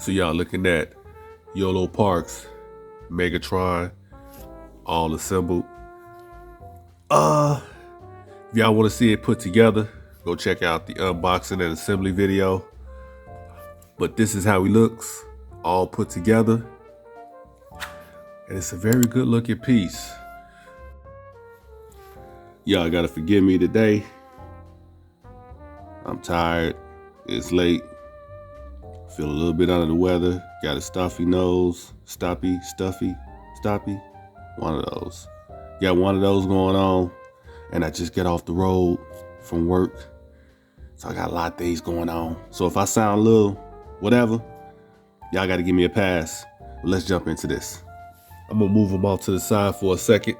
So y'all looking at Yolopark's Megatron, all assembled. If y'all want to see it put together, go check out the unboxing and assembly video. But this is how he looks, all put together. And it's a very good looking piece. Y'all gotta forgive me today. I'm tired, it's late. Feel a little bit under the weather. Got a stuffy nose, stuffy. One of those. Got one of those going on. And I just get off the road from work. So I got a lot of things going on. So if I sound a little whatever, y'all gotta give me a pass. But let's jump into this. I'm gonna move them all to the side for a second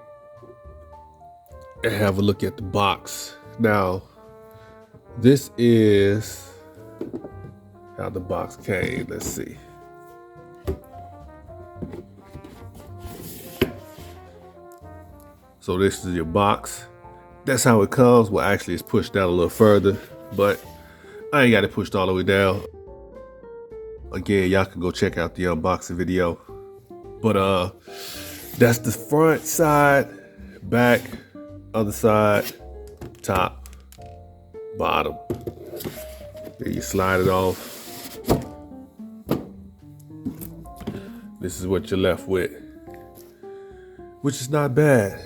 and have a look at the box. Now, this is how the box came. Let's see. So this is your box. That's how it comes. Well, actually it's pushed down a little further, but I ain't got it pushed all the way down. Again, y'all can go check out the unboxing video. But that's the front side, back, other side, top, bottom. Then you slide it off. This is what you're left with, which is not bad.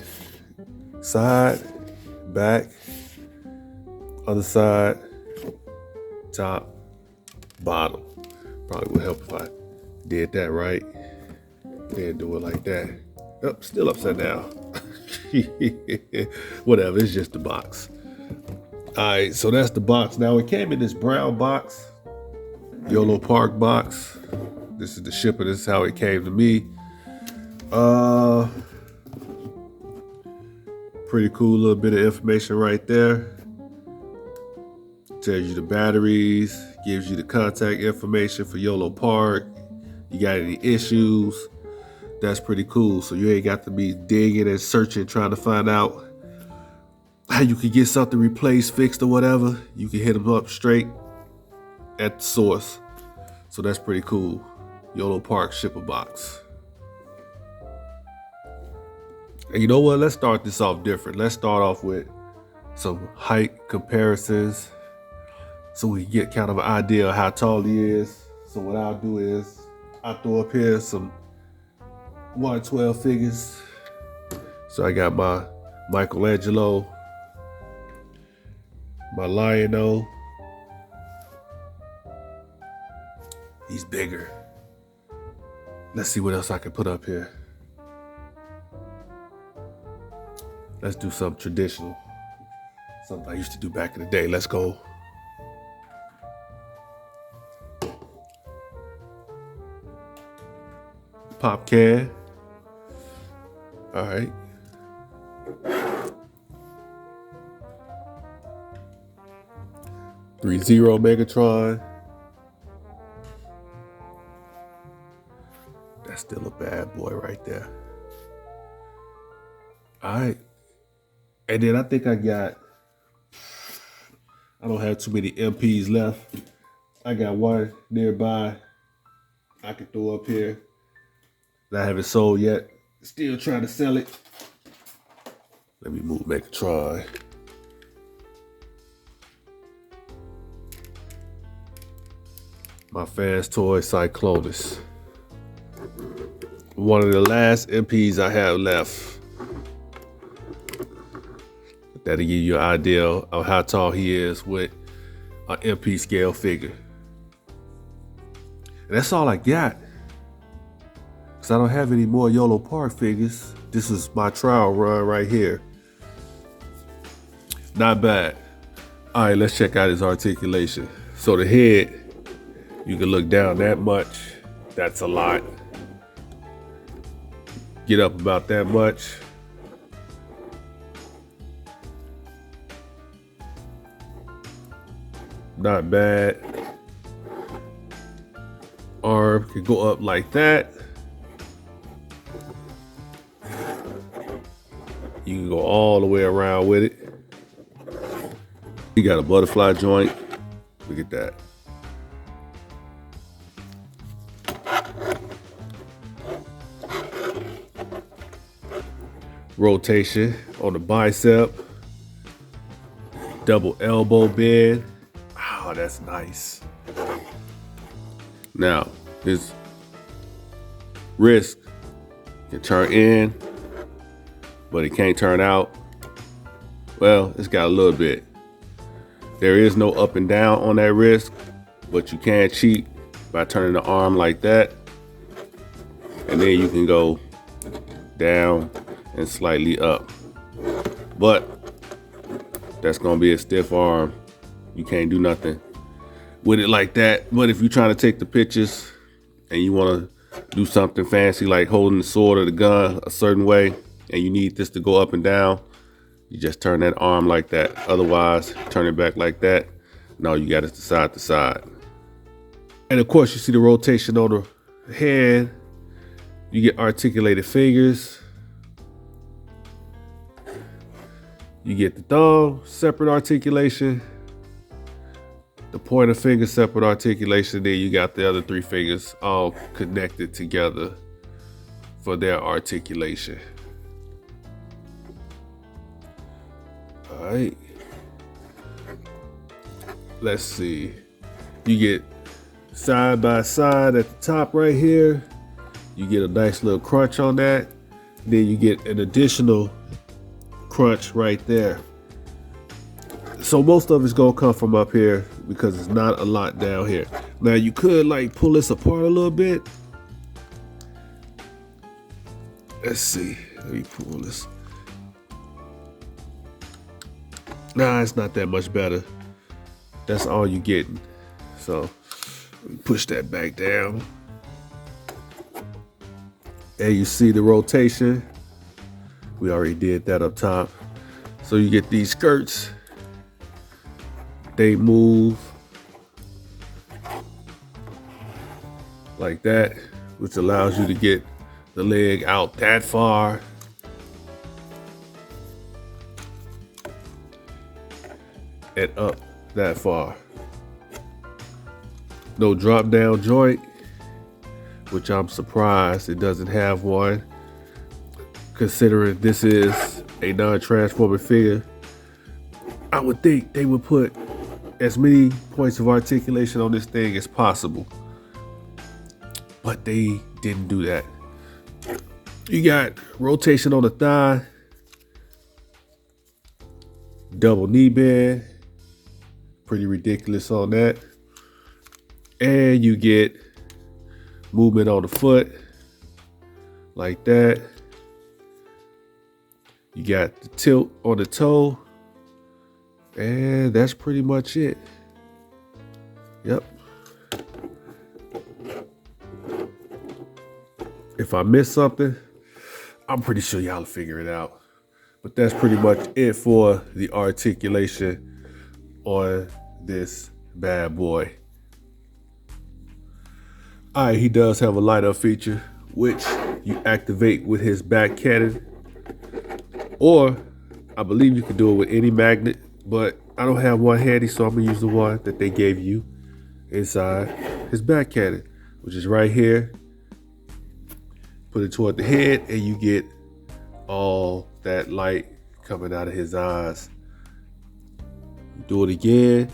Side, back, other side, top, bottom. Probably would help if I did that right. Then do it like that. Oh, still upside down. Whatever, it's just the box. All right, so that's the box. Now it came in this brown box, Yolopark box. This is the shipper, this is how it came to me. Pretty cool little bit of information right there. Tells you the batteries, gives you the contact information for Yolopark. You got any issues, that's pretty cool. So you ain't got to be digging and searching, trying to find out how you can get something replaced, fixed, or whatever. You can hit them up straight at the source. So that's pretty cool. Yolopark shipper box. And you know what? Let's start this off different. Let's start off with some height comparisons so we get kind of an idea of how tall he is. So what I'll do is I'll throw up here some 112 figures. So I got my Michelangelo, my Lionel. He's bigger. Let's see what else I can put up here. Let's do something traditional. Something I used to do back in the day. Let's go. Pop can. All right. .30 Megatron. That's still a bad boy right there. All right. And then I think I don't have too many MPs left. I got one nearby I can throw up here that I haven't sold yet. Still trying to sell it. Let me move Megatron. My Fans Toy Cyclonus. One of the last MPs I have left. That'll give you an idea of how tall he is with an MP scale figure. And that's all I got. Because I don't have any more Yolopark figures. This is my trial run right here. Not bad. All right, let's check out his articulation. So the head, you can look down that much. That's a lot. Get up about that much. Not bad. Arm can go up like that. You can go all the way around with it. You got a butterfly joint. Look at that. Rotation on the bicep. Double elbow bend. Oh, that's nice. Now, his wrist can turn in, but it can't turn out. Well, it's got a little bit. There is no up and down on that wrist, but you can cheat by turning the arm like that. And then you can go down and slightly up. But that's gonna be a stiff arm. You can't do nothing with it like that. But if you're trying to take the pictures and you wanna do something fancy like holding the sword or the gun a certain way, and you need this to go up and down, you just turn that arm like that. Otherwise, turn it back like that. No, you got it to side to side. And of course, you see the rotation on the hand. You get articulated fingers. You get the thumb, separate articulation. The pointer finger, separate articulation. Then you got the other three fingers all connected together for their articulation. All right. Let's see. You get side by side at the top right here. You get a nice little crunch on that. Then you get an additional crunch right there. So most of it's gonna come from up here because it's not a lot down here. Now you could like pull this apart a little bit. Let's see. Let me pull this. Nah, it's not that much better. That's all you're getting. So let me push that back down. And you see the rotation. We already did that up top. So you get these skirts. They move like that, which allows you to get the leg out that far. And up that far. No drop down joint, which I'm surprised it doesn't have one, considering this is a non-transforming figure. I would think they would put as many points of articulation on this thing as possible, but they didn't do that. You got rotation on the thigh, double knee bend, pretty ridiculous on that. And you get movement on the foot like that. You got the tilt on the toe. And that's pretty much it. Yep. If I miss something, I'm pretty sure y'all will figure it out. But that's pretty much it for the articulation on this bad boy. All right, he does have a light up feature, which you activate with his back cannon. Or I believe you can do it with any magnet, but I don't have one handy, so I'm gonna use the one that they gave you inside his back cannon, which is right here. Put it toward the head and you get all that light coming out of his eyes. Do it again.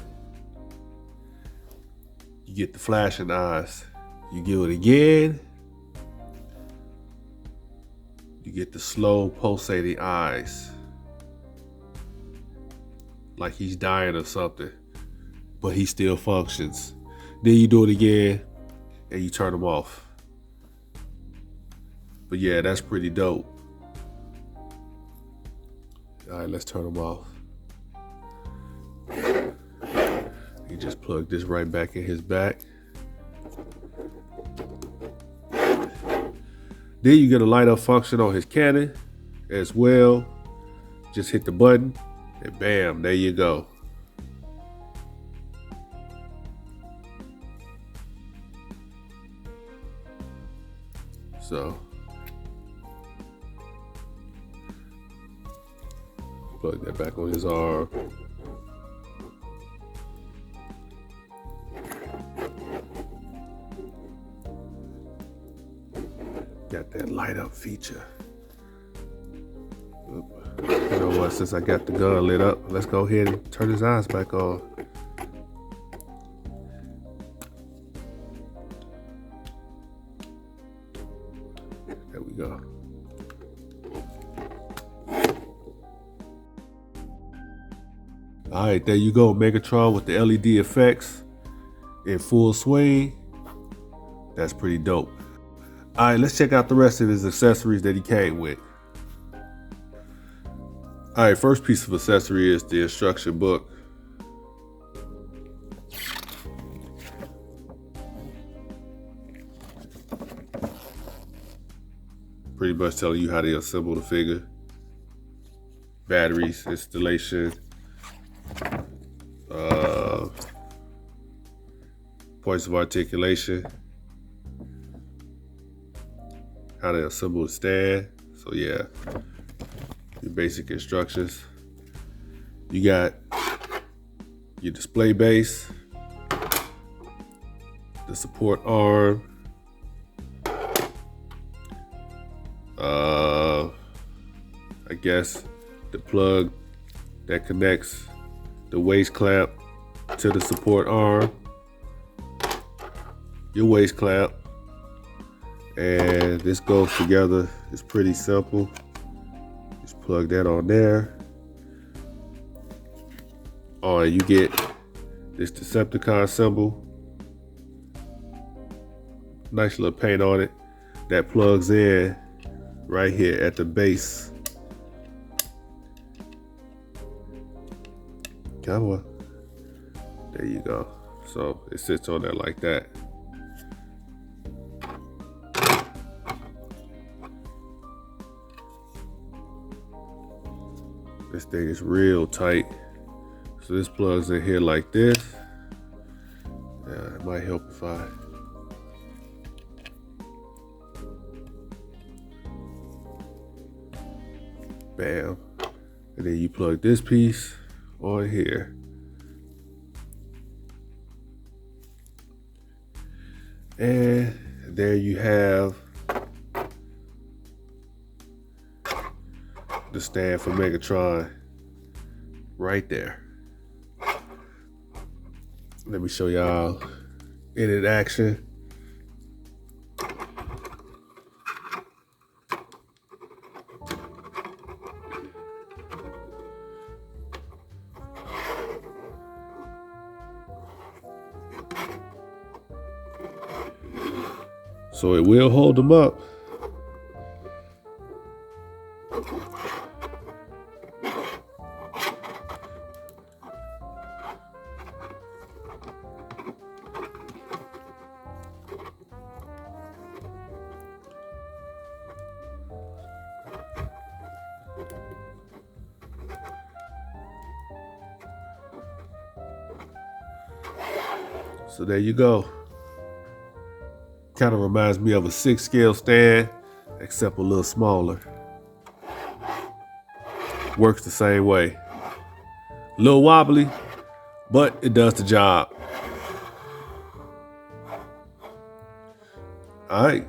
You get the flashing eyes. You do it again. You get the slow pulsating eyes. Like he's dying or something, but he still functions. Then you do it again and you turn him off. But yeah, that's pretty dope. All right, let's turn him off. You just plug this right back in his back. Then you get a light up function on his cannon as well. Just hit the button and bam, there you go. So plug that back on his arm. Got that light up feature. You know what, since I got the gun lit up, let's go ahead and turn his eyes back on. There we go. All right, there you go, Megatron with the LED effects in full swing. That's pretty dope. All right, let's check out the rest of his accessories that he came with. All right, first piece of accessory is the instruction book. Pretty much telling you how to assemble the figure. Batteries, installation, points of articulation, how to assemble the stand. So yeah, your basic instructions. You got your display base, the support arm, I guess the plug that connects the waist clamp to the support arm, your waist clamp, and this goes together. It's pretty simple. Just plug that on there. Oh, you get this Decepticon symbol. Nice little paint on it that plugs in right here at the base. Come on. There you go. So it sits on there like that. This thing is real tight. So this plugs in here like this. Yeah, it might help if I bam. And then you plug this piece on here. And there you have the stand for Megatron right there. Let me show y'all in action. So it will hold them up. So there you go. Kind of reminds me of a 6 scale stand, except a little smaller. Works the same way. A little wobbly, but it does the job. All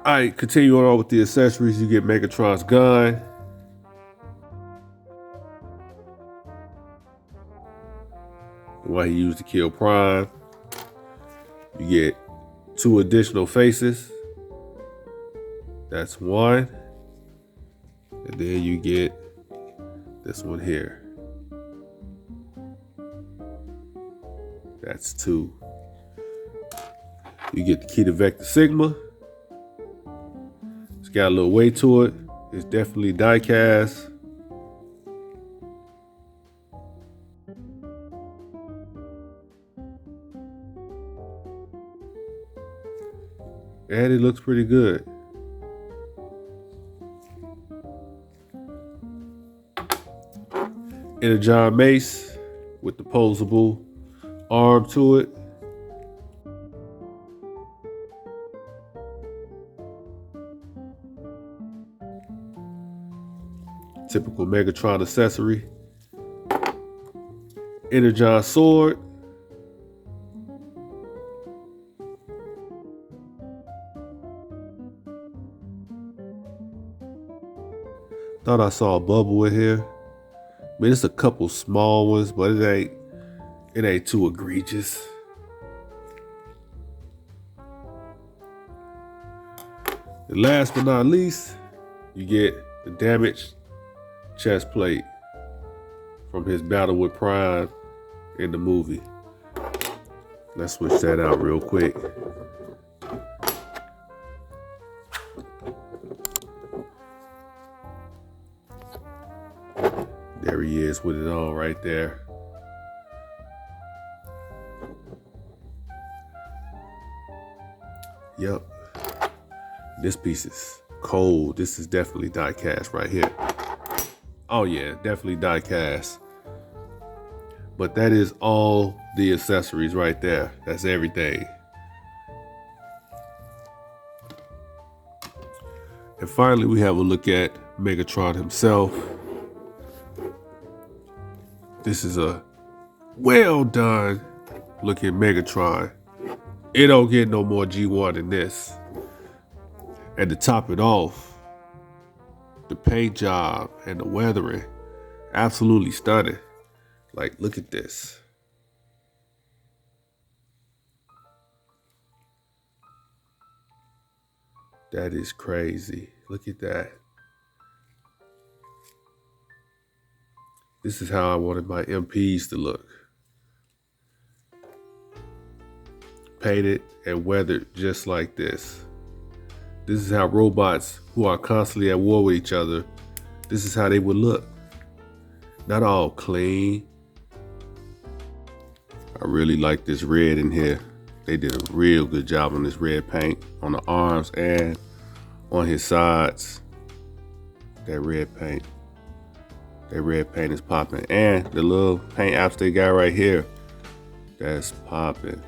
right, continuing on with the accessories, you get Megatron's gun. The one he used to kill Prime. You get 2 additional faces. That's 1. And then you get this one here. That's 2. You get the key to Vector Sigma. It's got a little weight to it. It's definitely die cast. And it looks pretty good. Energon mace with the posable arm to it. Typical Megatron accessory. Energon sword. Thought I saw a bubble in here. I mean, it's a couple small ones, but it ain't too egregious. And last but not least, you get the damaged chest plate from his battle with Prime in the movie. Let's switch that out real quick. There he is with it on right there. Yep. This piece is cold. This is definitely die cast right here. Oh yeah, definitely die cast. But that is all the accessories right there. That's everything. And finally, we have a look at Megatron himself. This is a well done looking Megatron. It don't get no more G1 than this. And to top it off, the paint job and the weathering, absolutely stunning. Like, look at this. That is crazy. Look at that. This is how I wanted my MPs to look. Painted and weathered just like this. This is how robots who are constantly at war with each other, this is how they would look. Not all clean. I really like this red in here. They did a real good job on this red paint on the arms and on his sides. That red paint. That red paint is popping. And the little paint apps they got right here, that's popping.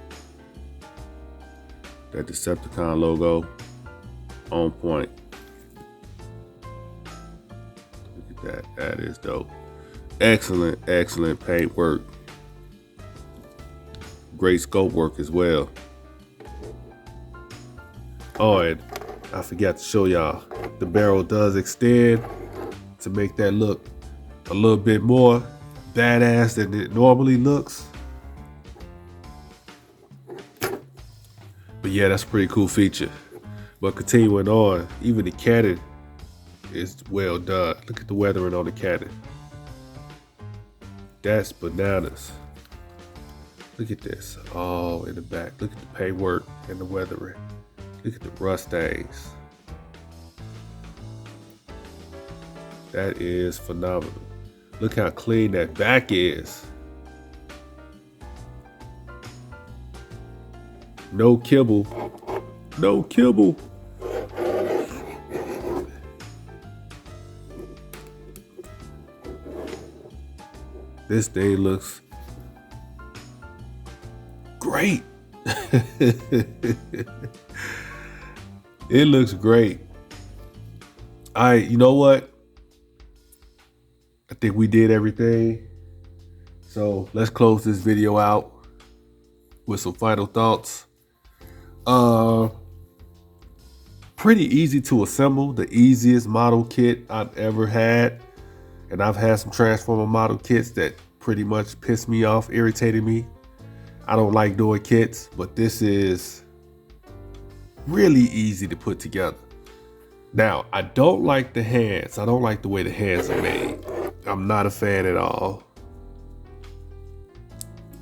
That Decepticon logo, on point. Look at that, that is dope. Excellent, excellent paint work. Great scope work as well. Oh, and I forgot to show y'all, the barrel does extend to make that look a little bit more badass than it normally looks. But yeah, that's a pretty cool feature. But continuing on, even the cannon is well done. Look at the weathering on the cannon. That's bananas. Look at this, all in the back. Look at the paint work and the weathering. Look at the rust stains. That is phenomenal. Look how clean that back is. No kibble, no kibble. This thing looks great. It looks great. You know what? I think we did everything. So let's close this video out with some final thoughts. Pretty easy to assemble, the easiest model kit I've ever had. And I've had some Transformer model kits that pretty much pissed me off, irritated me. I don't like doing kits, but this is really easy to put together. Now, I don't like the hands. I don't like the way the hands are made. I'm not a fan at all.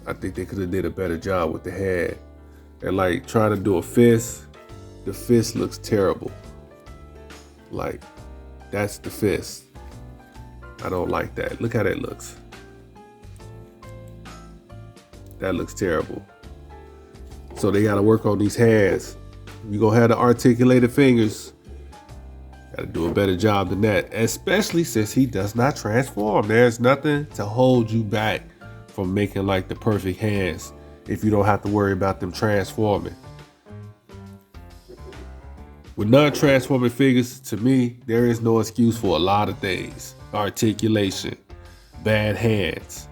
I think they could have did a better job with the hand. And like trying to do a fist, the fist looks terrible. Like, that's the fist. I don't like that. Look how that looks. That looks terrible. So they gotta work on these hands. You gonna have the articulated fingers. Gotta do a better job than that, especially since he does not transform. There's nothing to hold you back from making like the perfect hands if you don't have to worry about them transforming. With non-transforming figures, to me, there is no excuse for a lot of things. Articulation, bad hands.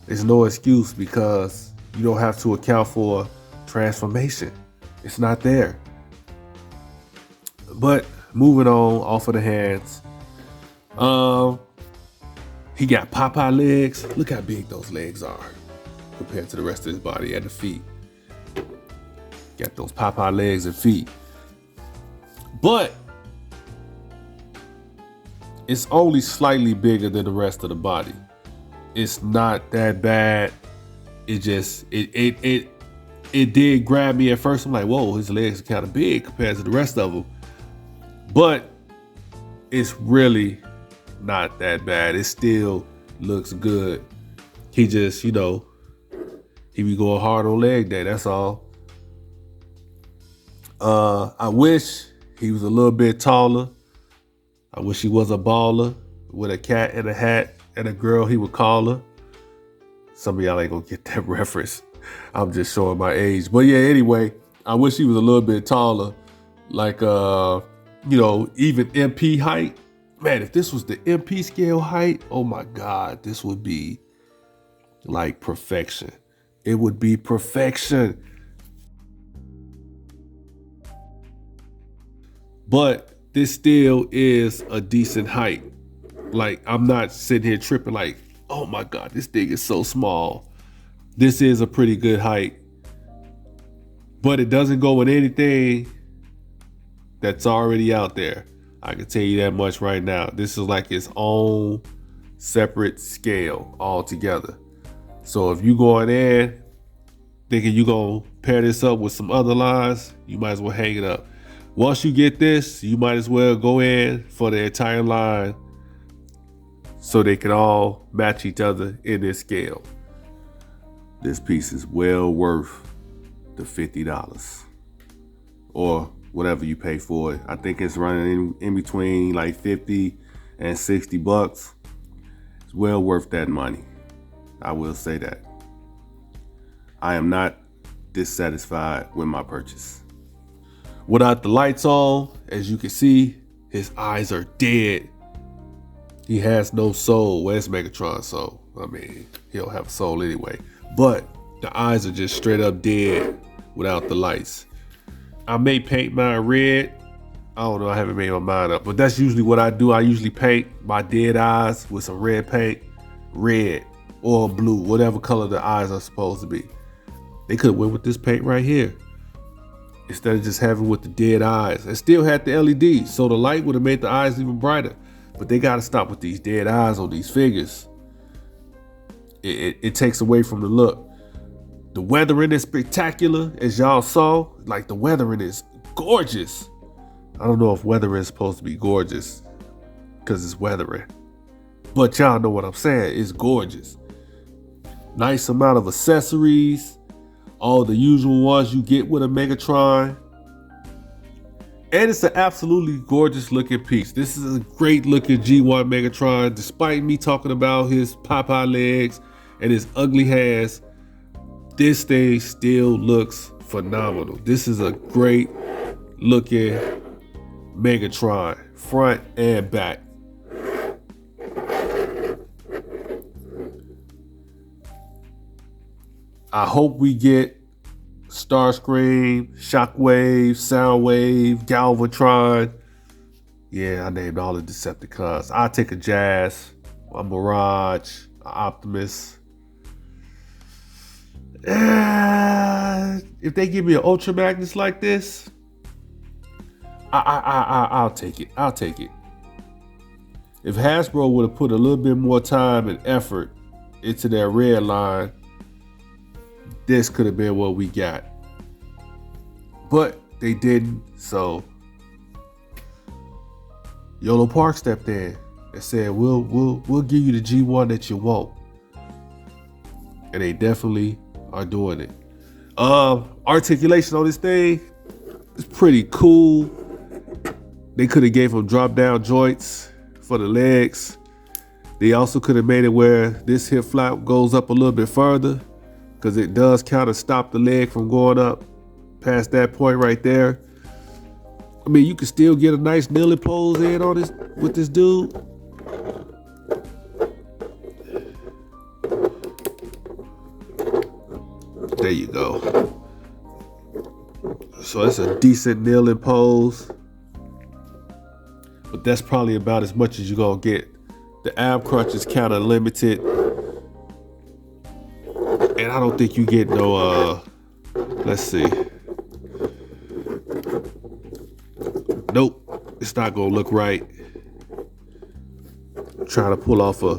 There's no excuse because you don't have to account for transformation. It's not there. But moving on off of the hands, He got Popeye legs. Look how big those legs are compared to the rest of his body and the feet. Got those Popeye legs and feet. But it's only slightly bigger than the rest of the body. It's not that bad. It just, it did grab me at first. I'm like, whoa, his legs are kind of big compared to the rest of them. But it's really not that bad. It still looks good. He just, you know, he be going hard on leg day, that's all. I wish he was a little bit taller. I wish he was a baller with a cat and a hat and a girl he would call her. Some of y'all ain't gonna get that reference. I'm just showing my age. But yeah, anyway, I wish he was a little bit taller. Like, you know, even MP height. Man, if this was the MP scale height, oh my God, this would be like perfection. It would be perfection. But this still is a decent height. Like, I'm not sitting here tripping like, oh my God, this thing is so small. This is a pretty good height. But it doesn't go with anything that's already out there. I can tell you that much right now. This is like its own separate scale altogether. So if you going in thinking you gonna pair this up with some other lines, you might as well hang it up. Once you get this, you might as well go in for the entire line so they can all match each other in this scale. This piece is well worth the $50 or whatever you pay for it. I think it's running in between like 50 and 60 bucks. It's well worth that money. I will say that. I am not dissatisfied with my purchase. Without the lights on, as you can see, his eyes are dead. He has no soul. Where's Megatron's soul? I mean, he don't have a soul anyway. But the eyes are just straight up dead without the lights. I may paint mine red. I don't know, I haven't made my mind up, but that's usually what I do. I usually paint my dead eyes with some red paint, red or blue, whatever color the eyes are supposed to be. They could have went with this paint right here instead of just having with the dead eyes. It still had the LED, so the light would have made the eyes even brighter. But they got to stop with these dead eyes on these figures. It takes away from the look. The weathering is spectacular, as y'all saw. Like, the weathering is gorgeous. I don't know if weathering is supposed to be gorgeous because it's weathering, but y'all know what I'm saying. It's gorgeous. Nice amount of accessories, all the usual ones you get with a Megatron. And it's an absolutely gorgeous looking piece. This is a great looking G1 Megatron, despite me talking about his Popeye legs and his ugly hands. This thing still looks phenomenal. This is a great looking Megatron, front and back. I hope we get Starscream, Shockwave, Soundwave, Galvatron. Yeah, I named all the Decepticons. I'll take a Jazz, a Mirage, a Optimus. If they give me an Ultra Magnus like this, I'll take it. I'll take it. If Hasbro would have put a little bit more time and effort into their red line, this could have been what we got. But they didn't, so Yolopark stepped in and said, we'll give you the G1 that you want. And they definitely are doing it. Articulation on this thing is pretty cool. They could have gave him drop down joints for the legs. They also could have made it where this hip flap goes up a little bit further, because it does kind of stop the leg from going up past that point right there. I mean, you can still get a nice kneeling pose in on this with this dude. There you go. So it's a decent kneeling pose. but that's probably about as much as you're gonna get. The ab crunch is kind of limited, and I don't think you get no, let's see. Nope, it's not gonna look right. Trying to pull off a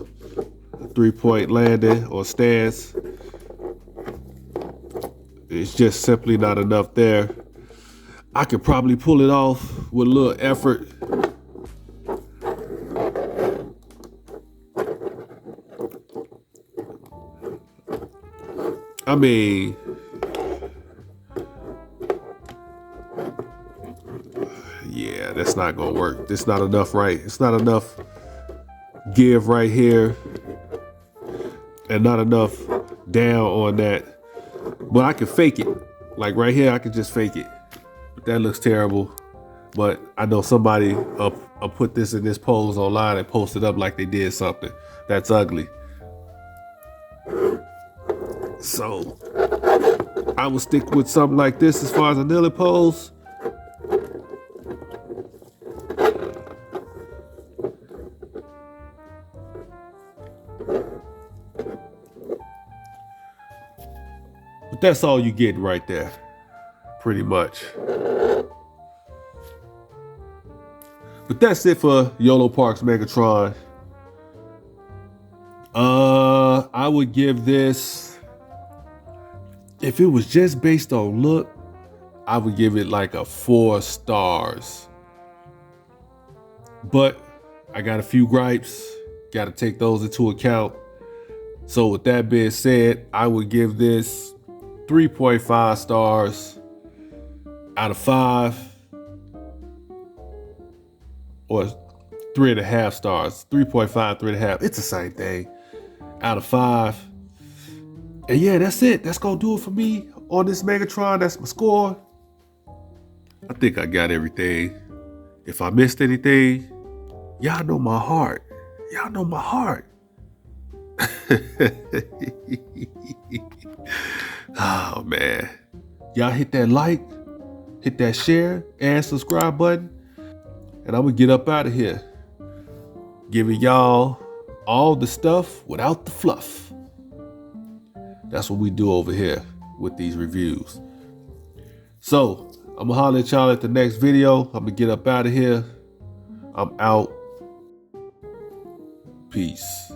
3-point landing or stance. It's just simply not enough there. I could probably pull it off with a little effort. I mean, yeah, that's not gonna work. It's not enough, right? It's not enough give right here and not enough down on that. But I can fake it. Like right here, I can just fake it. But that looks terrible. But I know somebody put this in this pose online and posted up like they did something. That's ugly. So I will stick with something like this as far as a kneeling pose. But that's all you get right there, pretty much. But that's it for Yolopark's Megatron. I would give this, if it was just based on look, I would give it like a 4 stars. But I got a few gripes, got to take those into account. So with that being said, I would give this 3.5 stars out of 5, or 3.5 stars. 3.5, 3.5. It's the same thing. Out of 5. And yeah, that's it. That's gonna do it for me on this Megatron. That's my score. I think I got everything. If I missed anything, y'all know my heart. Y'all know my heart. Oh man. Y'all hit that like, hit that share, and subscribe button. And I'm gonna get up out of here. Giving y'all all the stuff without the fluff. That's what we do over here with these reviews. So I'm gonna holler at y'all at the next video. I'm gonna get up out of here. I'm out. Peace.